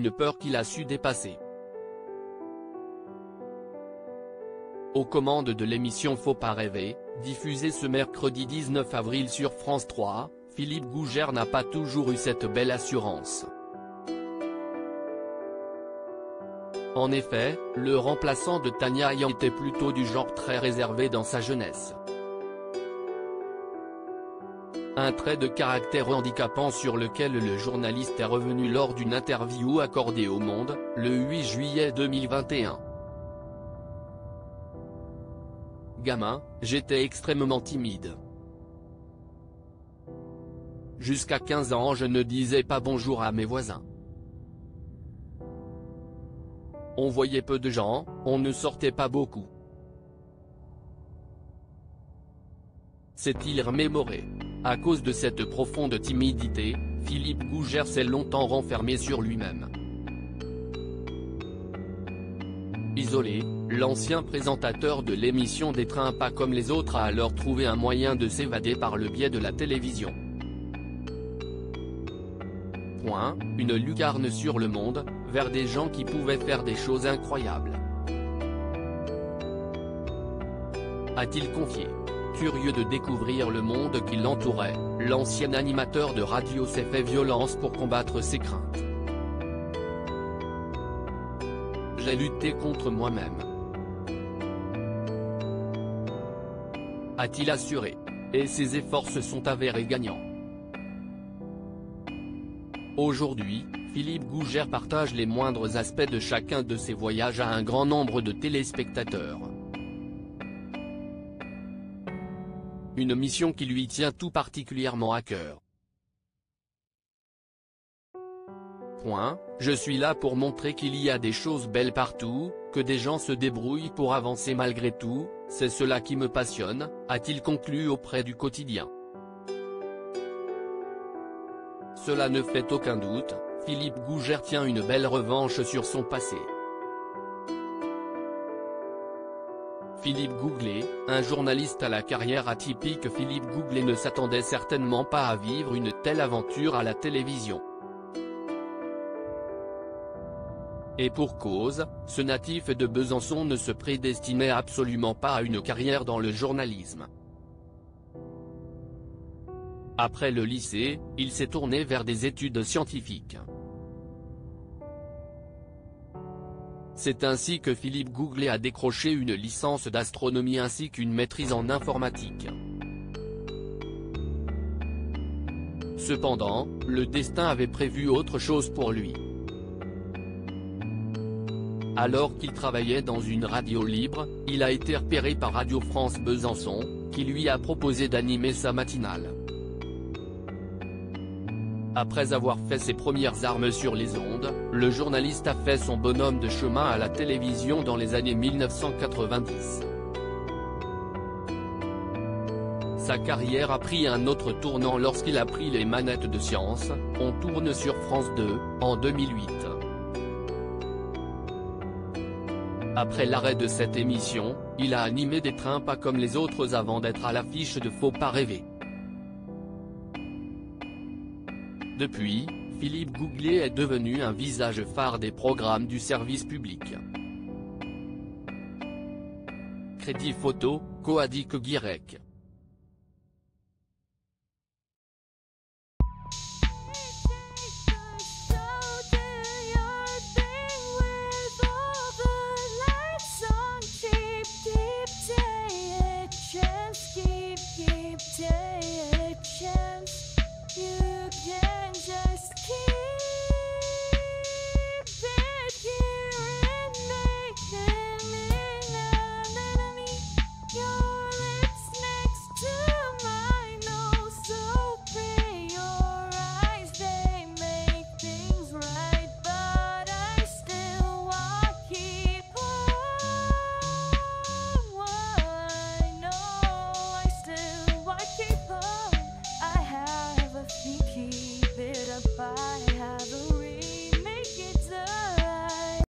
une peur qu'il a su dépasser. Aux commandes de l'émission Faut pas rêver, diffusée ce mercredi 19 avril sur France 3, Philippe Gougère n'a pas toujours eu cette belle assurance. En effet, le remplaçant de Tania ayant été plutôt du genre très réservé dans sa jeunesse. Un trait de caractère handicapant sur lequel le journaliste est revenu lors d'une interview accordée au Monde, le 8 juillet 2021. Gamin, j'étais extrêmement timide. Jusqu'à 15 ans je ne disais pas bonjour à mes voisins. On voyait peu de gens, on ne sortait pas beaucoup. S'est-il remémoré. À cause de cette profonde timidité, Philippe Gougère s'est longtemps renfermé sur lui-même. Isolé, l'ancien présentateur de l'émission des trains pas comme les autres a alors trouvé un moyen de s'évader par le biais de la télévision. Une lucarne sur le monde, vers des gens qui pouvaient faire des choses incroyables. A-t-il confié. Curieux de découvrir le monde qui l'entourait, l'ancien animateur de radio s'est fait violence pour combattre ses craintes. J'ai lutté contre moi-même, a-t-il assuré. Et ses efforts se sont avérés gagnants. Aujourd'hui, Philippe Gougère partage les moindres aspects de chacun de ses voyages à un grand nombre de téléspectateurs. Une mission qui lui tient tout particulièrement à cœur. Je suis là pour montrer qu'il y a des choses belles partout, que des gens se débrouillent pour avancer malgré tout, c'est cela qui me passionne, a-t-il conclu auprès du quotidien. Cela ne fait aucun doute, Philippe Gougère tient une belle revanche sur son passé. Philippe Gouglet, un journaliste à la carrière atypique. Philippe Gouglet ne s'attendait certainement pas à vivre une telle aventure à la télévision. Et pour cause, ce natif de Besançon ne se prédestinait absolument pas à une carrière dans le journalisme. Après le lycée, il s'est tourné vers des études scientifiques. C'est ainsi que Philippe Gouglet a décroché une licence d'astronomie ainsi qu'une maîtrise en informatique. Cependant, le destin avait prévu autre chose pour lui. Alors qu'il travaillait dans une radio libre, il a été repéré par Radio France Besançon, qui lui a proposé d'animer sa matinale. Après avoir fait ses premières armes sur les ondes, le journaliste a fait son bonhomme de chemin à la télévision dans les années 1990. Sa carrière a pris un autre tournant lorsqu'il a pris les manettes de Science, on tourne sur France 2, en 2008. Après l'arrêt de cette émission, il a animé des trains pas comme les autres avant d'être à l'affiche de Faut pas rêver. Depuis, Philippe Gouglet est devenu un visage phare des programmes du service public. Crédit photo, Coadic Guirec.